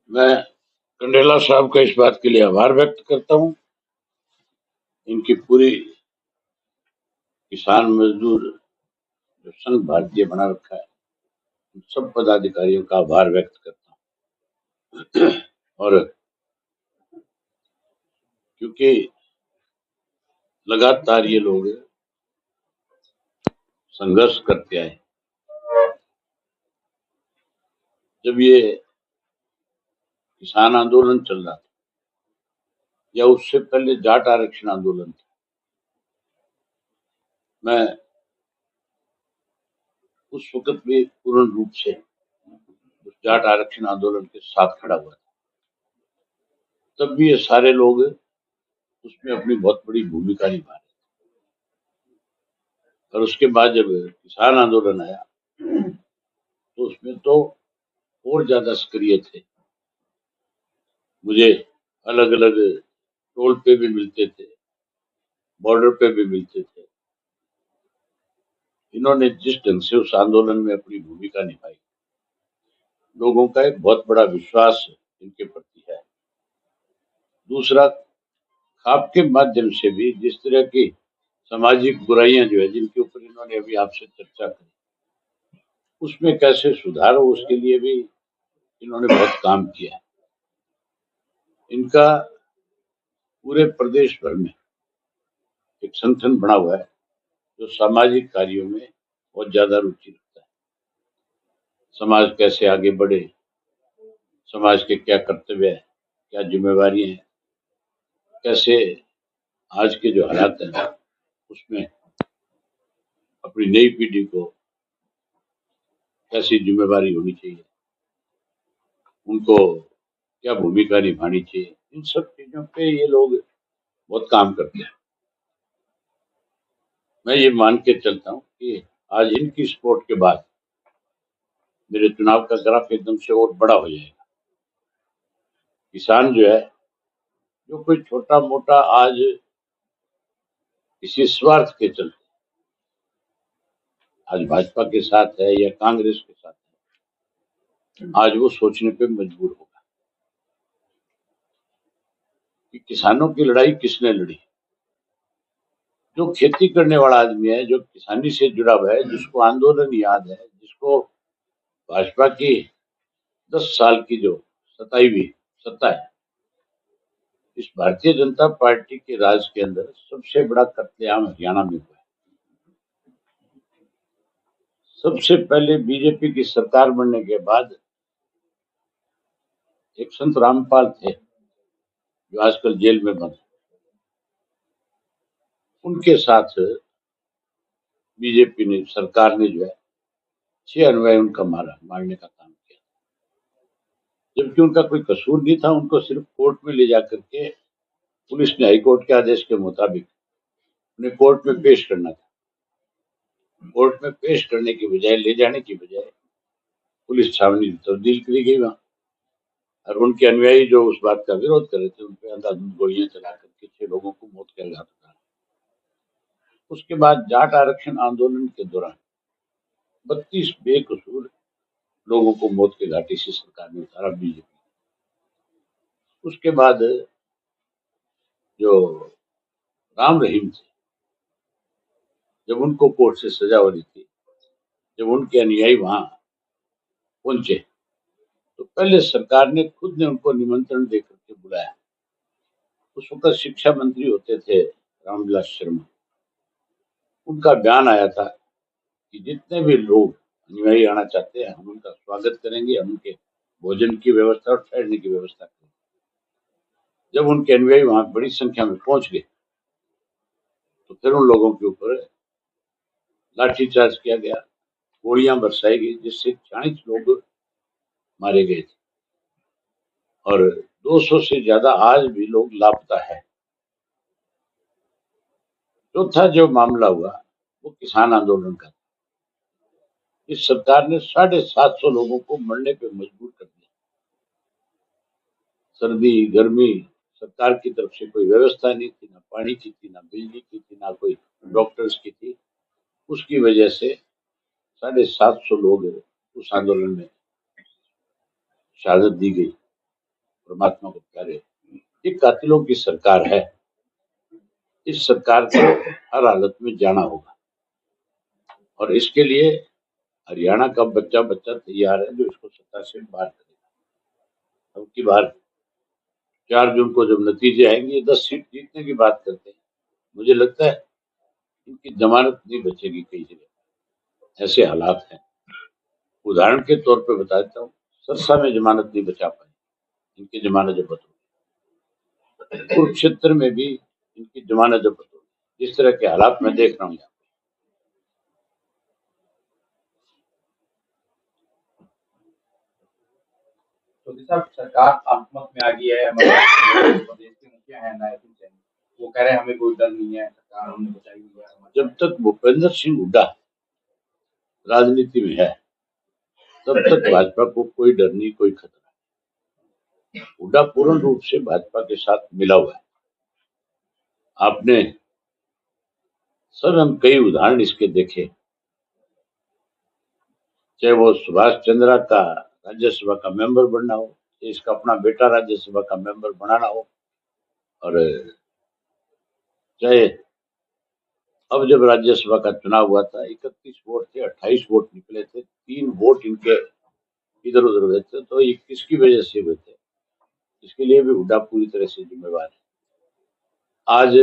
मैं कंडेला साहब का इस बात के लिए आभार व्यक्त करता हूं। इनकी पूरी किसान मजदूर जो संघ भारतीय बना रखा है, उन सब पदाधिकारियों का आभार व्यक्त करता हूं। और क्योंकि लगातार ये लोग संघर्ष करते आए, जब ये किसान आंदोलन चल रहा था या उससे पहले जाट आरक्षण आंदोलन था, मैं उस वक्त भी पूर्ण रूप से उस जाट आरक्षण आंदोलन के साथ खड़ा हुआ था। तब भी ये सारे लोग उसमें अपनी बहुत बड़ी भूमिका निभा रहे। और उसके बाद जब किसान आंदोलन आया तो उसमें तो और ज्यादा सक्रिय थे। मुझे अलग अलग टोल पे भी मिलते थे, बॉर्डर पे भी मिलते थे। इन्होंने जिस ढंग से उस आंदोलन में अपनी भूमिका निभाई, लोगों का एक बहुत बड़ा विश्वास इनके प्रति है। दूसरा, खाप के माध्यम से भी जिस तरह की सामाजिक बुराइयां जो है, जिनके ऊपर इन्होंने अभी आपसे चर्चा की, उसमें कैसे सुधार हो, उसके लिए भी इन्होंने बहुत काम किया है। इनका पूरे प्रदेश भर में एक संगठन बना हुआ है जो सामाजिक कार्यों में बहुत ज्यादा रुचि रखता है। समाज कैसे आगे बढ़े, समाज के क्या कर्तव्य है, क्या जिम्मेवारी है, कैसे आज के जो हालात हैं उसमें अपनी नई पीढ़ी को कैसी जिम्मेवारी होनी चाहिए, उनको क्या भूमिका निभानी चाहिए, इन सब चीजों पे ये लोग बहुत काम करते हैं। मैं ये मान के चलता हूँ कि आज इनकी सपोर्ट के बाद मेरे चुनाव का ग्राफ एकदम से और बड़ा हो जाएगा। किसान जो है, जो कोई छोटा मोटा आज किसी स्वार्थ के चलते आज भाजपा के साथ है या कांग्रेस के साथ है, आज वो सोचने पे मजबूर होगा कि किसानों की लड़ाई किसने लड़ी। जो खेती करने वाला आदमी है, जो किसानी से जुड़ा हुआ है, जिसको आंदोलन याद है, जिसको भाजपा की 10 साल की जो सताई सत्ता है, इस भारतीय जनता पार्टी के राज के अंदर सबसे बड़ा कत्लेआम हरियाणा में हुआ है। सबसे पहले बीजेपी की सरकार बनने के बाद एक संत रामपाल थे जो आजकल जेल में बंद, उनके साथ बीजेपी ने, सरकार ने जो है 6 अनुयायी उनका मारने का काम किया, जबकि उनका कोई कसूर नहीं था। उनको सिर्फ कोर्ट में ले जाकर के पुलिस ने हाई कोर्ट के आदेश के मुताबिक उन्हें कोर्ट में पेश करना था। कोर्ट में पेश करने की बजाय, ले जाने की बजाय, पुलिस छावनी तब्दील करी गई वहां। और उनके अनुयायी जो उस बात का विरोध कर रहे थे, उन पर अंधाधुंध गोलियां चला करके 6 लोगों को मौत के घाट उतारा। उसके बाद जाट आरक्षण आंदोलन के दौरान 32 बेकसूर लोगों को मौत के घाटी से सरकार ने उतारा, बीजेपी। उसके बाद जो राम रहीम थे, जब उनको कोर्ट से सजा हो रही थी, जब उनके अनुयायी वहां पहुंचे, तो पहले सरकार ने खुद ने उनको निमंत्रण देकर के बुलाया। उस वक्त शिक्षा मंत्री होते थे रामविलास शर्मा। उनका बयान आया था कि जितने भी लोग अनुयायी आना चाहते हैं, हम उनका स्वागत करेंगे, हम उनके भोजन की व्यवस्था और ठहरने की व्यवस्था करेंगे। जब उनके अनुयायी वहां बड़ी संख्या में पहुंच गए, तो फिर उन लोगों के ऊपर लाठीचार्ज किया गया, गोलियां बरसाई गई, जिससे 40 लोग मारे गए थे और 200 से ज्यादा आज भी लोग लापता है। चौथा जो मामला हुआ वो किसान आंदोलन का। इस सरकार ने 750 लोगों को मरने पे मजबूर कर दिया। सर्दी गर्मी, सरकार की तरफ से कोई व्यवस्था नहीं थी, ना पानी की थी, ना बिजली की थी, ना कोई डॉक्टर्स की थी। उसकी वजह से 750 लोग उस आंदोलन में शहादत दी गई। परमात्मा को प्यारे, ये कातिलों की सरकार है। इस सरकार को हर हालत में जाना होगा और इसके लिए हरियाणा का बच्चा बच्चा तैयार है जो इसको सत्ता से बाहर करेगा। अब की बार 4 जून को जब नतीजे आएंगे 10 सीट जीतने की बात करते हैं, मुझे लगता है इनकी जमानत नहीं बचेगी कई जगह, ऐसे हालात हैं। उदाहरण के तौर पे बता देता हूँ, सरसा में जमानत नहीं बचा पाई, इनकी जमानत जब्त हो गई। कुरुक्षेत्र में भी इनकी जमानत जब्त हो गई। इस तरह के हालात मैं देख रहा हूँ यहाँ। तो साहब सरकार आत्मत में आ गई है, मतलब प्रदेश के मुखिया है नायब सिंह, वो कह रहे हैं हमें कोई डर नहीं है, सरकार हमने बचाई हुई है। जब तक भूपेंद्र सिंह हुड्डा राजनीति में है तब तक भाजपा को कोई डर नहीं, कोई खतरा नहीं। हुड्डा पूर्ण रूप से भाजपा के साथ मिला हुआ है। आपने सर हम कई उदाहरण इसके देखे, चाहे वो सुभाष चंद्रा का राज्यसभा का मेंबर बनना हो, इसका अपना बेटा राज्यसभा का मेंबर बनाना हो, और चाहे अब जब राज्यसभा का चुनाव हुआ था 31 वोट थे, 28 वोट निकले थे, 3 वोट इनके इधर उधर हुए थे, तो ये किसकी वजह से हुए थे, इसके लिए भी हुड्डा पूरी तरह से जिम्मेवार है। आज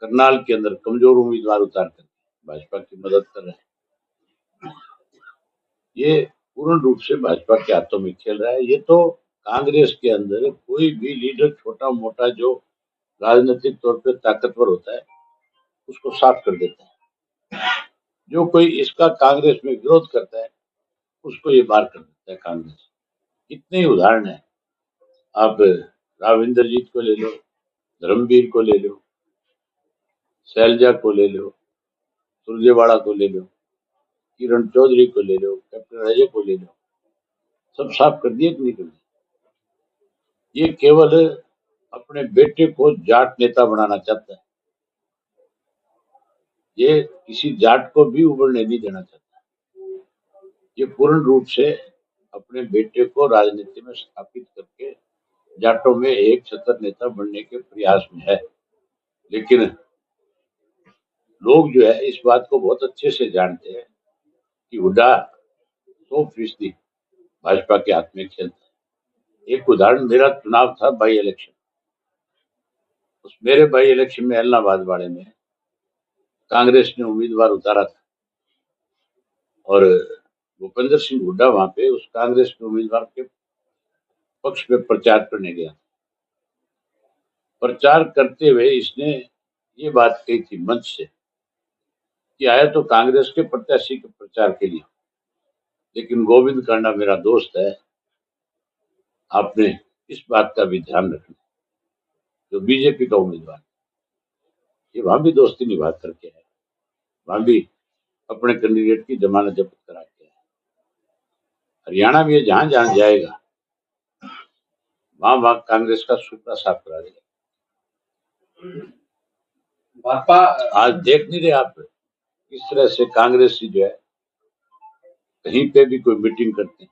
करनाल के अंदर कमजोर उम्मीदवार उतार कर भाजपा की मदद कर रहे हैं। ये पूर्ण रूप से भाजपा के हाथों में खेल रहा है। ये तो कांग्रेस के अंदर कोई भी लीडर छोटा मोटा जो राजनीतिक तौर पे ताकतवर होता है उसको साफ कर देता है। जो कोई इसका कांग्रेस में विरोध करता है उसको ये बाहर कर देता है कांग्रेस। इतने ही उदाहरण है। आप राव इंद्रजीत को ले लो, धर्मवीर को ले लो, शैलजा को ले लो, सुरजेवाड़ा को ले लो, किरण चौधरी को ले लो, कैप्टन अजय को ले लो, सब साफ कर दिए कि नहीं कर दिए। ये केवल अपने बेटे को जाट नेता बनाना चाहता है, ये किसी जाट को भी उभरने नहीं देना चाहता। ये पूर्ण रूप से अपने बेटे को राजनीति में स्थापित करके जाटों में एक छतर नेता बनने के प्रयास में है। लेकिन लोग जो है इस बात को बहुत अच्छे से जानते हैं कि हुड्डा 100% भाजपा के हाथ में खेलता है। एक उदाहरण, मेरा चुनाव था बाई इलेक्शन, उस मेरे बाई इलेक्शन में एलनाबाद वाड़े में कांग्रेस ने उम्मीदवार उतारा था और भूपेंद्र सिंह हुड्डा वहां पे उस कांग्रेस के उम्मीदवार के पक्ष में प्रचार करने गया। प्रचार करते हुए इसने ये बात कही थी मंच से कि आया तो कांग्रेस के प्रत्याशी के प्रचार के लिए, लेकिन गोविंद कांडा मेरा दोस्त है, आपने इस बात का भी ध्यान रखना, जो बीजेपी का उम्मीदवार ये वहां भी दोस्ती निभा करके है, वहां भी अपने कैंडिडेट की जमानत जब्त करा के है। हरियाणा में जहां जहां जाएगा वहां वहां कांग्रेस का सूपड़ा साफ करा देगा। भाजपा आज देख नहीं रहे आप किस तरह से कांग्रेसी जो है कहीं पे भी कोई मीटिंग करते हैं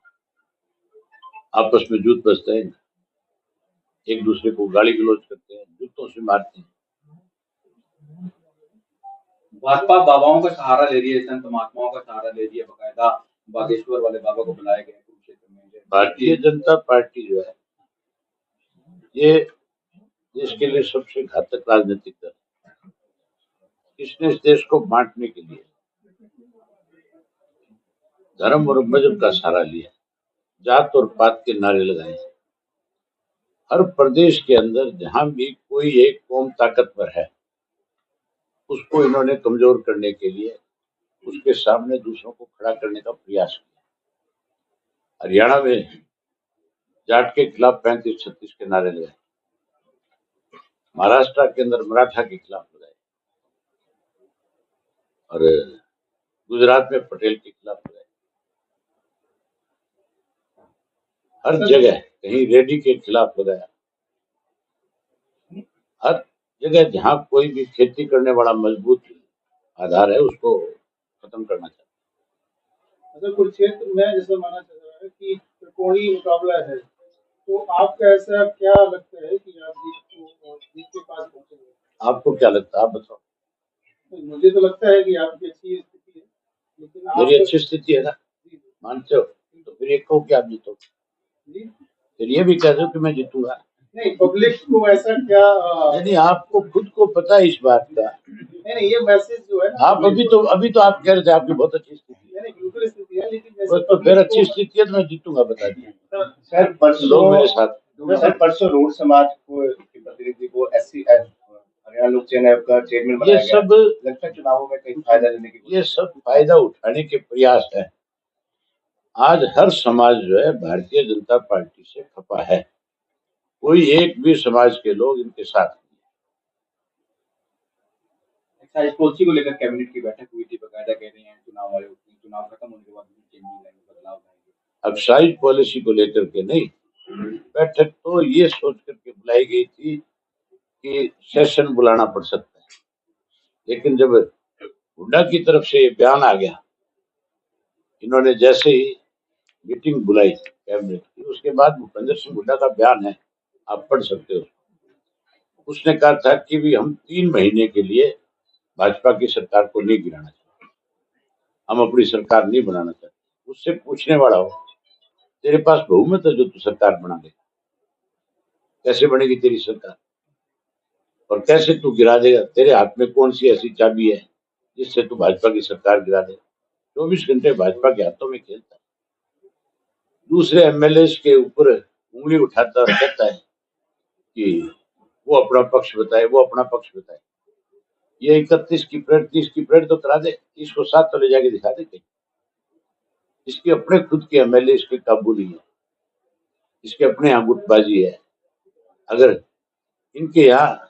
आपस में जूत बजता है, एक दूसरे को गाली गलौज करते हैं, जूतों से मारते हैं। भाजपा बाबाओं का सहारा ले रही है, संत महात्माओं का सहारा ले रही है, बकायदा बागेश्वर वाले बाबा को बुलाया गया कुरुक्षेत्र में। भारतीय जनता पार्टी जो है ये देश के लिए सबसे घातक राजनीतिक दल है। इसने इस देश को बांटने के लिए धर्म और मजहब का सहारा लिया, जात और पात के नारे लगाए। हर प्रदेश के अंदर जहां भी कोई एक कौम ताकतवर है उसको इन्होंने कमजोर करने के लिए उसके सामने दूसरों को खड़ा करने का प्रयास किया। हरियाणा में जाट के खिलाफ 35-36 के नारे लगाए, महाराष्ट्र के अंदर मराठा के खिलाफ लगाए और गुजरात में पटेल के खिलाफ लगाए। हर जगह कहीं रेड्डी के खिलाफ लगाया। हर जगह जहां कोई भी खेती करने वाला मजबूत आधार है उसको खत्म करना चाहता है। अगर कुरुक्षेत्र में जैसे माना जा रहा है कि त्रिकोणीय मुकाबला है, तो आपका ऐसा क्या लगता है कि आप जीत के पास पहुंचेंगे? आपको क्या लगता है, आप बताओ। मुझे तो लगता है कि आपकी अच्छी स्थिति है, लेकिन मेरी आप अच्छी स्थिति है ना, जी मानते हो? तो फिर एक कहो कि आप जीतो, जी फिर ये भी कह दो कि मैं जीतूंगा। नहीं, पब्लिक को ऐसा क्या नहीं, आपको खुद को पता है इस बात का। नहीं, ये मैसेज जो है ना, आप अभी तो आप कह रहे थे आपकी बहुत अच्छी स्थिति है। नहीं बिल्कुल स्थिति है, लेकिन तो जैसे फिर अच्छी स्थिति है तो मैं जीतूंगा, बता दिया। सर लोग मेरे साथ। सर परसों रोड समाज को के प्रतिनिधि को हरियाणा लोक सेना आयोग का चेयरमैन ये बनाया गया। सब लगता है चुनावों में कहीं फायदा लेने की ये सब फायदा उठाने के प्रयास है। आज हर समाज जो है भारतीय जनता पार्टी से खपा है, कोई एक भी समाज के लोग इनके साथ नहीं। एक्साइज पॉलिसी को लेकर कैबिनेट की बैठक हुई थी, बकायदा कह रहे हैं चुनाव आयोग चुनाव खत्म होने के बाद चेंजिंग लाएंगे, बदलाव लाएंगे। एक्साइज पॉलिसी को लेकर के नहीं, बैठक तो ये सोच करके बुलाई गई थी कि सेशन बुलाना पड़ सकता है, लेकिन जब हुड्डा की तरफ से ये बयान आ गया, इन्होंने जैसे ही मीटिंग बुलाई कैबिनेट की, उसके बाद भूपेंद्र सिंह हुड्डा का बयान है, आप पढ़ सकते हो। उसने कहा था कि भी हम 3 महीने के लिए भाजपा की सरकार को नहीं गिराना चाहते, हम अपनी सरकार नहीं बनाना चाहते। उससे पूछने वाला हो, तेरे पास बहुमत है जो तू सरकार बना दे, कैसे बनेगी तेरी सरकार और कैसे तू गिरा देगा? तेरे हाथ में कौन सी ऐसी चाबी है जिससे तू भाजपा की सरकार गिरा दे? 24 घंटे भाजपा के हाथों में खेलता है, दूसरे एमएलए के ऊपर उंगली उठाता और कहता है कि वो अपना पक्ष बताए, वो अपना पक्ष बताए। ये 31 की परेड, 30 की परेड तो करा दे, 30 को 7 तो ले जाके दिखा दे कहीं। इसके अपने खुद के एमएलए इसके काबू नहीं है, इसके अपने यहाँ गुटबाजी है। अगर इनके यहाँ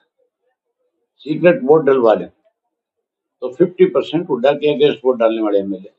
सीक्रेट वोट डलवा लें तो 50% हुड्डा के अगेंस्ट वोट डालने वाले एमएलए